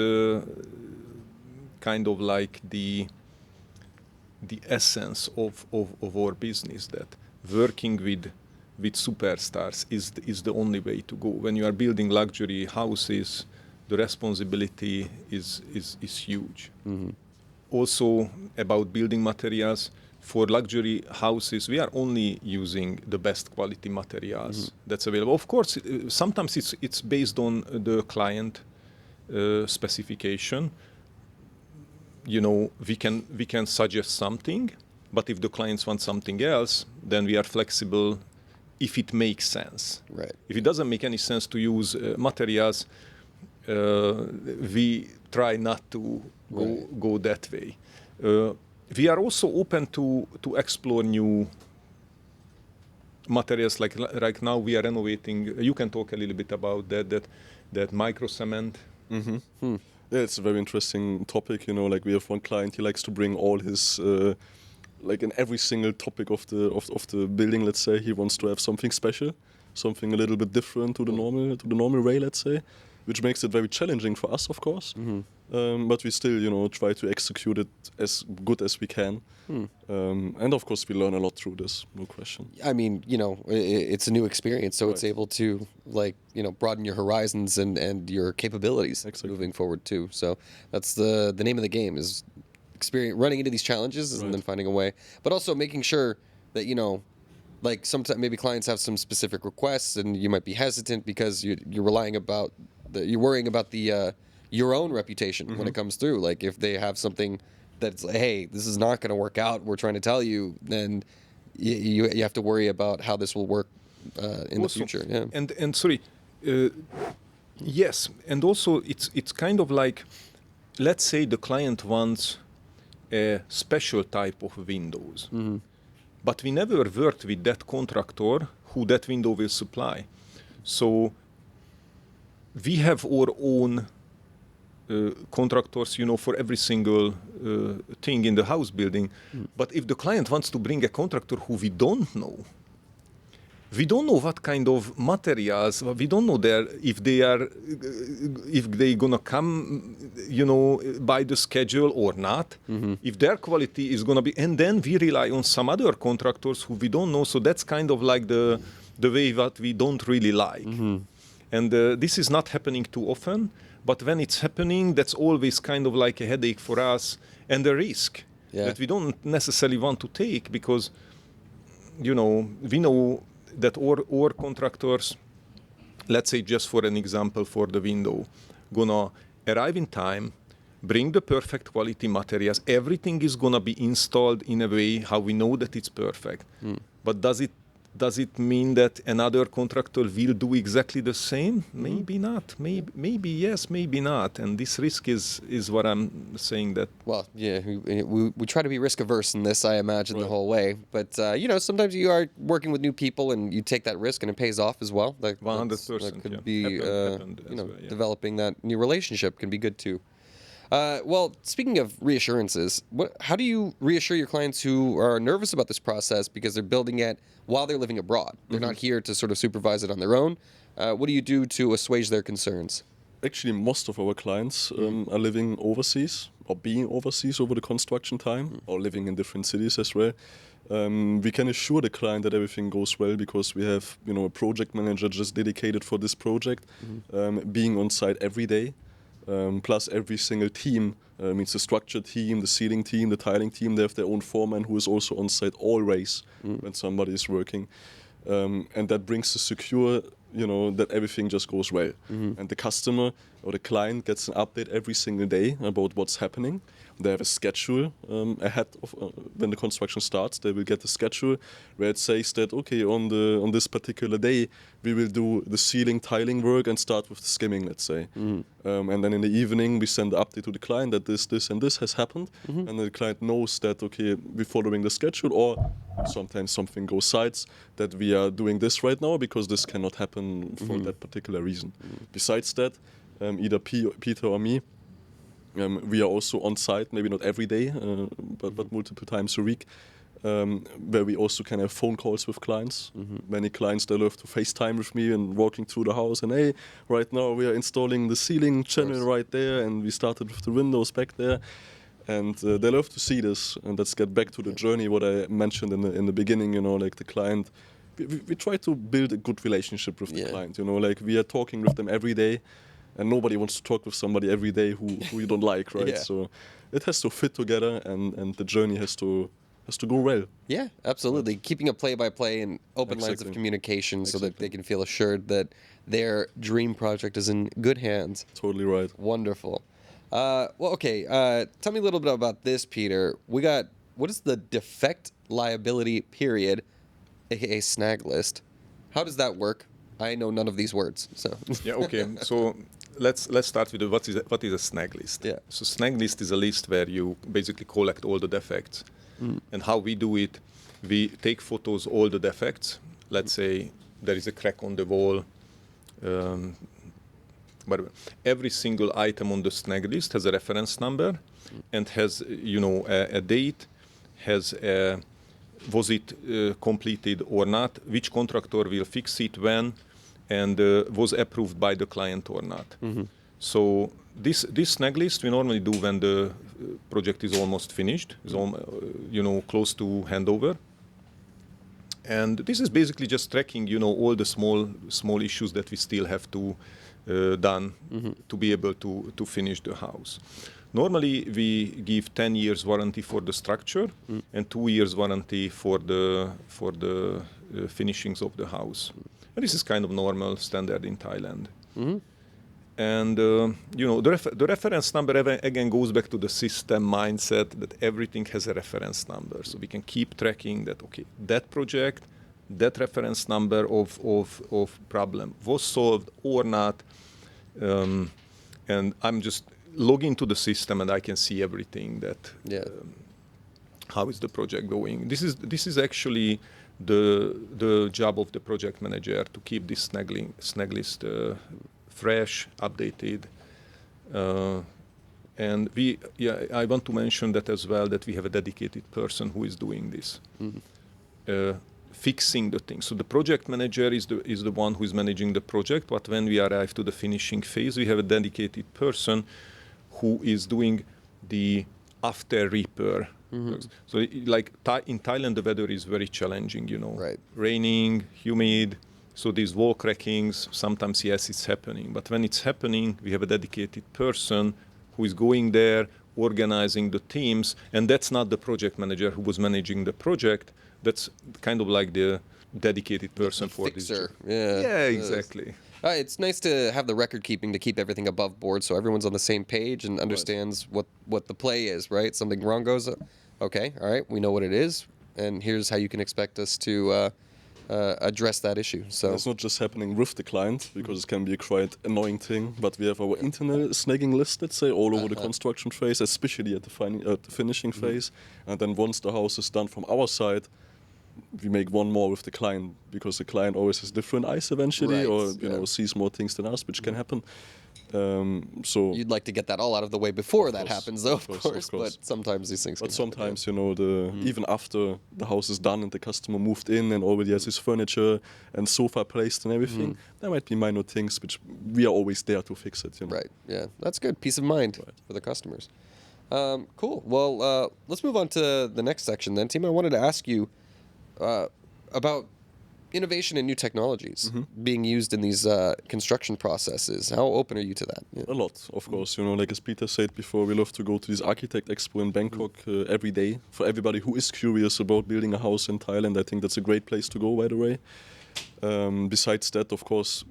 kind of like the essence of our business, that working with superstars is the only way to go. When you are building luxury houses, the responsibility is huge. Also about building materials, for luxury houses, we are only using the best quality materials that's available. Of course, sometimes it's based on the client specification. We can suggest something, but if the clients want something else, then we are flexible if it makes sense. Right. If it doesn't make any sense to use materials, we try not to go that way. We are also open to explore new materials. Like right now we are renovating. You can talk a little bit about that micro cement. Yeah, it's a very interesting topic. Like we have one client, he likes to bring all his, like in every single topic of the building. Let's say he wants to have something special, something a little bit different to the normal way. Let's say, which makes it very challenging for us, of course. But we still, try to execute it as good as we can. And of course, we learn a lot through this. No question. I mean, it's a new experience, so it's Right. able to broaden your horizons and your capabilities Exactly. moving forward too. So that's the name of the game, is running into these challenges and Right. then finding a way, but also making sure that like sometimes maybe clients have some specific requests and you might be hesitant because you're worrying about the your own reputation when it comes through. Like if they have something that's like, hey, this is not going to work out, we're trying to tell you, then you have to worry about how this will work in the Also, future. Yeah. And sorry, yes, and also it's kind of like, let's say the client wants a special type of windows, but we never worked with that contractor who that window will supply. So we have our own contractors, for every single thing in the house building. But if the client wants to bring a contractor who we don't know what kind of materials, we don't know if they gonna come, by the schedule or not, if their quality is gonna be, and then we rely on some other contractors who we don't know. So that's kind of like the way that we don't really like. And this is not happening too often, but when it's happening, that's always kind of like a headache for us and a risk that we don't necessarily want to take, because, we know that our contractors, let's say just for an example for the window, gonna arrive in time, bring the perfect quality materials, everything is gonna be installed in a way how we know that it's perfect. But does it Does it mean that another contractor will do exactly the same? Maybe not. Maybe yes, maybe not. And this risk is what I'm saying that. Well, yeah, we try to be risk averse in this, I imagine, the whole way. But sometimes you are working with new people and you take that risk and it pays off as well. 100%. That could yeah. be, happened as well, yeah. developing that new relationship can be good too. Well, speaking of reassurances, how do you reassure your clients who are nervous about this process because they're building it while they're living abroad? They're not here to sort of supervise it on their own. What do you do to assuage their concerns? Actually, most of our clients are living overseas or being overseas over the construction time or living in different cities as well. We can assure the client that everything goes well because we have, a project manager just dedicated for this project, being on site every day. Plus every single team, means the structure team, the sealing team, the tiling team, they have their own foreman who is also on site always when somebody is working. And that brings the secure, that everything just goes well. And the customer or the client gets an update every single day about what's happening. They have a schedule ahead of when the construction starts. They will get a schedule where it says that, okay, on this particular day, we will do the ceiling tiling work and start with the skimming, let's say. And then in the evening, we send the update to the client that this, and this has happened. And the client knows that, okay, we're following the schedule, or sometimes something goes sides, that we are doing this right now because this cannot happen for that particular reason. Besides that, either Peter or me, we are also on site, maybe not every day, but multiple times a week, where we also can have phone calls with clients. Many clients, they love to FaceTime with me and walking through the house and, hey, right now we are installing the ceiling channel right there and we started with the windows back there. And they love to see this. And let's get back to the journey, what I mentioned in the beginning, like the client. We try to build a good relationship with the client, like we are talking with them every day. And nobody wants to talk with somebody every day who you don't like, right? So it has to fit together, and the journey has to go well. Yeah, absolutely. Keeping a play-by-play and open lines of communication so that they can feel assured that their dream project is in good hands. Totally right. Wonderful. Well, okay. Tell me a little bit about this, Peter. What is the defect liability period, aka snag list? How does that work? I know none of these words, so. Yeah. Okay. So let's start with what is a snag list. Yeah. So snag list is a list where you basically collect all the defects, and how we do it, we take photos all the defects. Let's say there is a crack on the wall. But every single item on the snag list has a reference number, and has a date, has a was it completed or not, which contractor will fix it when, and was approved by the client or not. So this snag list we normally do when the project is almost finished, is close to handover. And this is basically just tracking, all the small issues that we still have to done to be able to finish the house. Normally, we give 10 years warranty for the structure and 2 years warranty for the finishings of the house. And this is kind of normal standard in Thailand. And the reference number again goes back to the system mindset that everything has a reference number, so we can keep tracking that. Okay, that project, that reference number of problem was solved or not, and I'm just log into the system and I can see everything that how is the project going. This is actually the job of the project manager, to keep this snag list fresh, updated, and I want to mention that as well, that we have a dedicated person who is doing this, fixing the things. So the project manager is the one who is managing the project, but when we arrive to the finishing phase, we have a dedicated person who is doing the after repair. So in Thailand, the weather is very challenging, Right. Raining, humid. So these wall crackings, sometimes, yes, it's happening. But when it's happening, we have a dedicated person who is going there, organizing the teams. And that's not the project manager who was managing the project. That's kind of like the dedicated person for fixer. this. Yeah, exactly. It's nice to have the record keeping to keep everything above board so everyone's on the same page and understands what the play is, right? Something wrong goes, okay, all right, we know what it is, and here's how you can expect us to address that issue. So it's not just happening with the client, because it can be a quite annoying thing, but we have our internal snagging list, let's say, all over the construction phase, especially at the finishing phase. And then once the house is done from our side, we make one more with the client, because the client always has different eyes eventually, Right, or you know, sees more things than us, which can happen. So you'd like to get that all out of the way before that course, happens, though, of course. But sometimes these things. But can happen, sometimes, you know, even after the house is done and the customer moved in and already has his furniture and sofa placed and everything, there might be minor things which we are always there to fix it. You know? Right. Yeah, that's good. Peace of mind for the customers. Cool. Well, let's move on to the next section then. Timo, I wanted to ask you about innovation and new technologies being used in these construction processes. How open are you to that? Yeah. A lot, of course. You know, like as Peter said before, we love to go to this architect expo in Bangkok every day. For everybody who is curious about building a house in Thailand, I think that's a great place to go, by the way. Besides that, of course,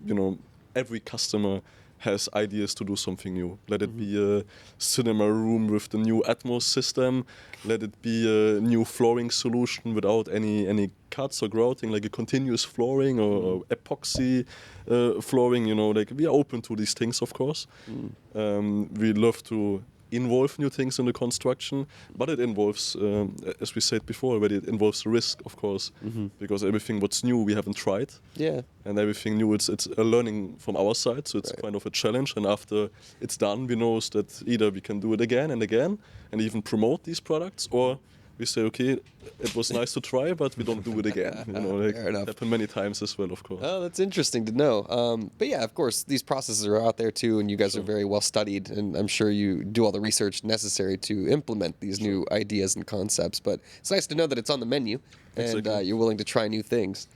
you know, every customer has ideas to do something new. Let it be a cinema room with the new Atmos system. Let it be a new flooring solution without any cuts or grouting, like a continuous flooring or epoxy flooring. You know, like we are open to these things, of course. We love to involve new things in the construction, but it involves, as we said before already, it involves risk, of course, because everything what's new we haven't tried. Yeah. And everything new, it's a learning from our side, so it's kind of a challenge. And after it's done, we know that either we can do it again and again and even promote these products, or we say, okay, it was nice to try, but we don't do it again. You know, like Fair enough. happened many times as well, of course. Oh, that's interesting to know. But yeah, of course, these processes are out there too, and you guys are very well studied, and I'm sure you do all the research necessary to implement these new ideas and concepts. But it's nice to know that it's on the menu, and Exactly. you're willing to try new things.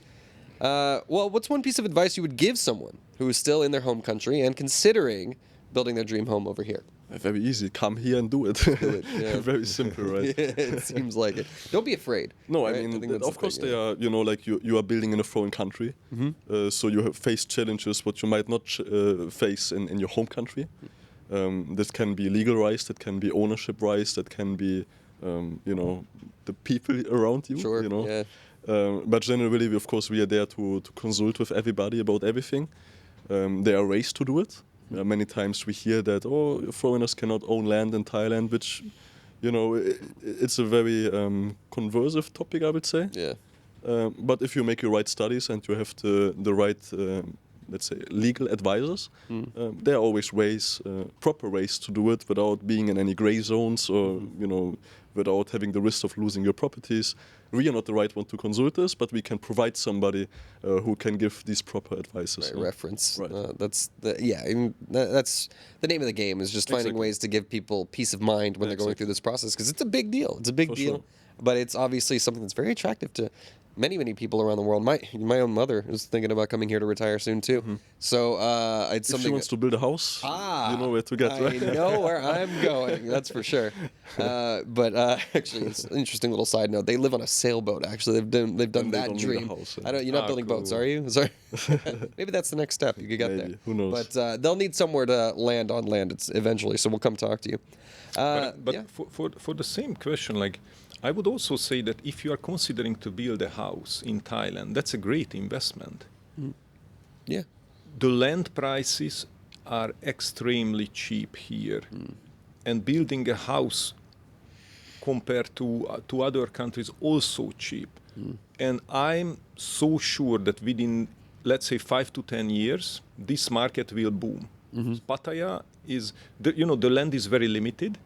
Well, what's one piece of advice you would give someone who is still in their home country and considering building their dream home over here? Very easy. Come here and do it. yeah. Very simple, right? Yeah, it seems like it. Don't be afraid. No, right? I mean, think that's of the course thing, they are, you know, like you are building in a foreign country. So you have faced challenges what you might not face in your home country. That can be legal rights, that can be ownership rights, that can be, you know, the people around you. Sure, You know? yeah. But generally, of course, we are there to consult with everybody about everything. There are ways to do it. Many times we hear that, foreigners cannot own land in Thailand, which, you know, it's a very conversive topic, I would say. Yeah. But if you make your right studies and you have the right, let's say, legal advisors, there are always ways, proper ways to do it without being in any gray zones or, you know, without having the risk of losing your properties. We are not the right one to consult this, but we can provide somebody who can give these proper advices. Right, reference. Right. That's that's the name of the game, is just finding Exactly. ways to give people peace of mind when they're going through this process, because it's a big deal. It's a big For deal, sure. but it's obviously something that's very attractive to many people around the world. My own mother is thinking about coming here to retire soon too. So it's If something. she wants to build a house, you know where to get. I Right? know where I'm going. That's for sure. But actually, it's an interesting little side note. They live on a sailboat. Actually, they've done Then they that don't need a dream. house, I don't. You're not building boats, are you? Sorry. Maybe that's the next step. You could get there. Maybe. Who knows? But they'll need somewhere to land on land. It's eventually. So we'll come talk to you. But yeah. for the same question, like, I would also say that if you are considering to build a house in Thailand, that's a great investment. Yeah. The land prices are extremely cheap here, and building a house compared to other countries also cheap. And I'm so sure that within, let's say, 5 to 10 years, this market will boom. Pattaya is, the land is very limited.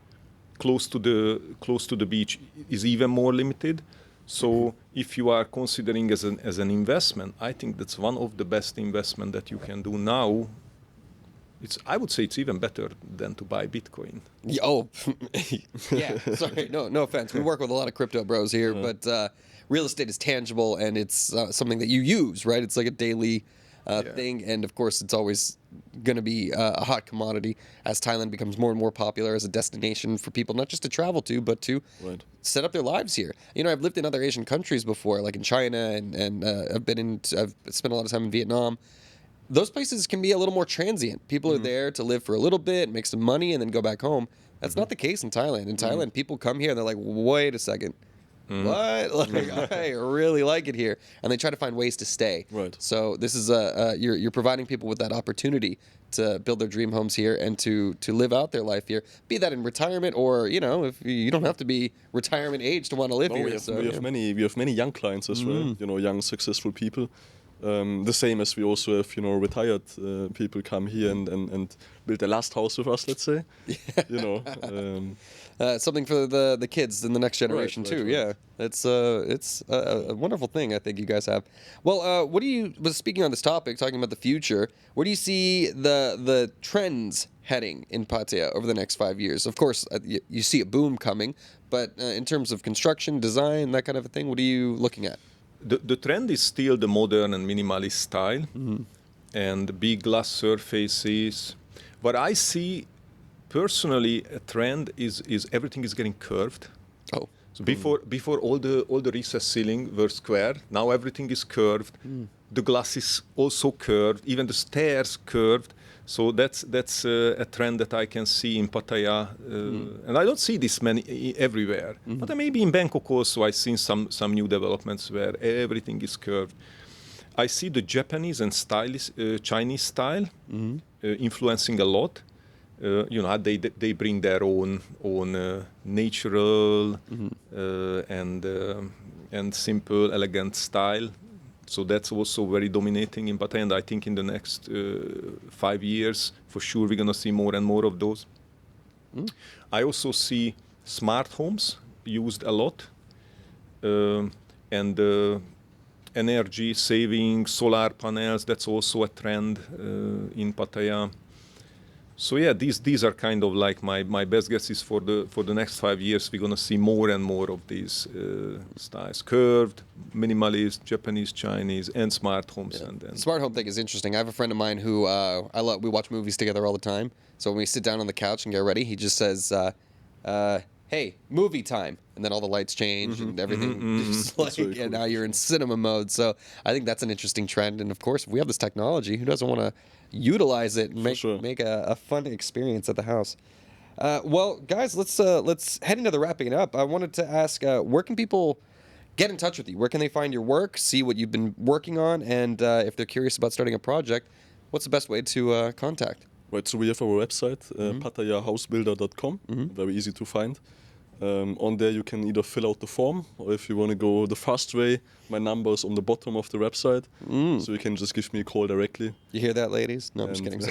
Close to the beach is even more limited. So if you are considering as an investment, I think that's one of the best investment that you can do now. I would say it's even better than to buy Bitcoin. Yeah, oh, yeah. Sorry, no offense. We work with a lot of crypto bros here, but real estate is tangible and it's something that you use, right? It's like a daily thing, and of course, it's always going to be a hot commodity as Thailand becomes more and more popular as a destination for people, not just to travel to, but to set up their lives here. You know, I've lived in other Asian countries before, like in China, and I've spent a lot of time in Vietnam. Those places can be a little more transient. People are there to live for a little bit, make some money, and then go back home. That's not the case in Thailand. In Thailand, people come here and they're like, wait a second. what? Like, I really like it here. And they try to find ways to stay. Right. So this is you're providing people with that opportunity to build their dream homes here and to live out their life here. Be that in retirement or, if you don't have to be retirement age to want to live here. We have many young clients as well, young successful people. The same as we also have, retired people come here and build their last house with us, let's say. Something for the kids in the next generation too. Right. Yeah, it's a wonderful thing I think you guys have. Well, speaking on this topic, talking about the future, where do you see the trends heading in Pattaya over the next 5 years? Of course, you see a boom coming, but in terms of construction, design, that kind of a thing, what are you looking at? The trend is still the modern and minimalist style and big glass surfaces. What I see personally a trend is everything is getting curved. Oh. So before all the recessed ceiling were square, now everything is curved. The glass is also curved, even the stairs curved. So that's a trend that I can see in Pattaya, and I don't see this many everywhere. But maybe in Bangkok also I've seen some new developments where everything is curved. I see the Japanese and Chinese style influencing a lot. They bring their own natural and simple, elegant style. So that's also very dominating in Pattaya, and I think in the next 5 years, for sure, we're going to see more and more of those. I also see smart homes used a lot, and energy saving, solar panels, that's also a trend in Pattaya. So yeah, these are kind of like my best guesses for the next 5 years. We're gonna see more and more of these styles: curved, minimalist, Japanese, Chinese, and smart homes. Yeah. And The smart home thing is interesting. I have a friend of mine who we watch movies together all the time. So when we sit down on the couch and get ready, he just says, "Hey, movie time," and then all the lights change and everything. Just and now you're in cinema mode. So I think that's an interesting trend. And of course, if we have this technology, who doesn't want to utilize it and make a fun experience at the house? Well, guys, let's head into the wrapping it up. I wanted to ask, where can people get in touch with you? Where can they find your work, see what you've been working on, and if they're curious about starting a project, what's the best way to contact? Right, so we have our website, pattayahousebuilder.com, very easy to find. On there you can either fill out the form, or if you want to go the fast way, my number is on the bottom of the website, so you can just give me a call directly. You hear that, ladies? No, I'm just kidding.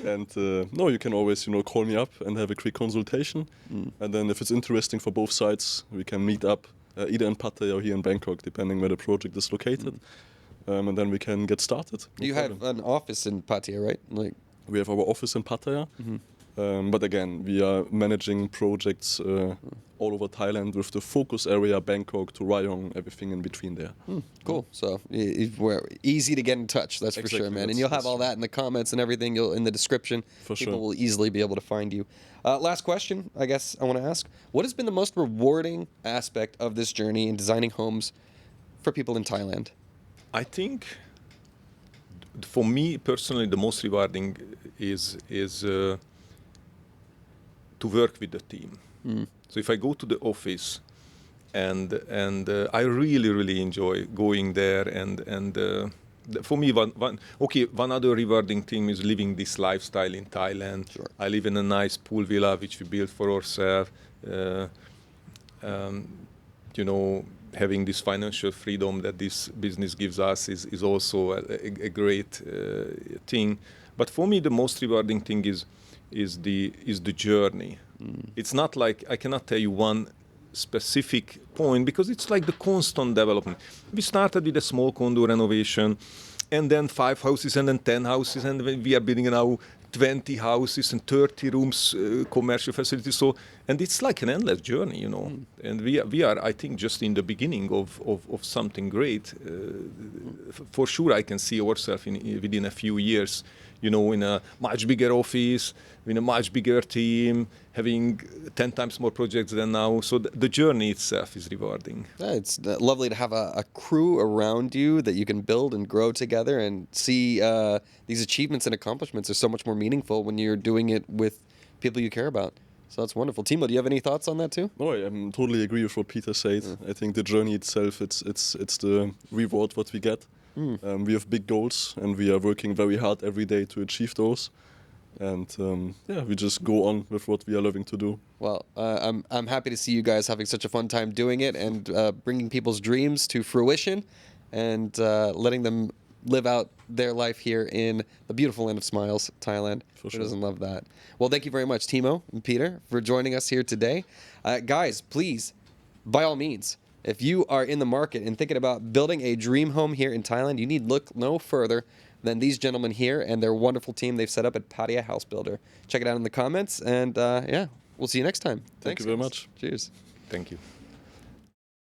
And no, you can always call me up and have a quick consultation. And then if it's interesting for both sides, we can meet up either in Pattaya or here in Bangkok, depending where the project is located. And then we can get started. You have an office in Pattaya, right? We have our office in Pattaya. But again, we are managing projects all over Thailand with the focus area, Bangkok to Rayong, everything in between there. Cool. So we're easy to get in touch, that's for sure, man. And you'll have all that in the comments and everything in the description. People will easily be able to find you. Last question, I guess I want to ask. What has been the most rewarding aspect of this journey in designing homes for people in Thailand? I think, for me personally, the most rewarding is to work with the team. So if I go to the office, and I really enjoy going there, and for me one other rewarding thing is living this lifestyle in Thailand. Sure. I live in a nice pool villa which we built for ourselves. Having this financial freedom that this business gives us is also a great thing. But for me, the most rewarding thing is the journey. It's not like I cannot tell you one specific point, because it's like the constant development. We started with a small condo renovation, and then 5 houses, and then 10 houses, and we are building now 20 houses and 30 rooms, commercial facilities. So, and it's like an endless journey, And we are, I think, just in the beginning of something great. For sure, I can see ourselves within a few years, in a much bigger office, in a much bigger team, having 10 times more projects than now. So the journey itself is rewarding. Yeah, it's lovely to have a crew around you that you can build and grow together, and see these achievements and accomplishments are so much more meaningful when you're doing it with people you care about. So that's wonderful. Timo, do you have any thoughts on that too? No, I totally agree with what Peter said. I think the journey itself, it's the reward what we get. We have big goals, and we are working very hard every day to achieve those. And we just go on with what we are loving to do. Well, I'm happy to see you guys having such a fun time doing it and bringing people's dreams to fruition and letting them live out their life here in the beautiful land of smiles, Thailand. For Who sure. doesn't love that? Well, thank you very much, Timo and Peter, for joining us here today. Guys, please, by all means, if you are in the market and thinking about building a dream home here in Thailand, you need look no further than these gentlemen here and their wonderful team they've set up at Pattaya House Builder. Check it out in the comments, and we'll see you next time. Thank you very much. Cheers. Thank you.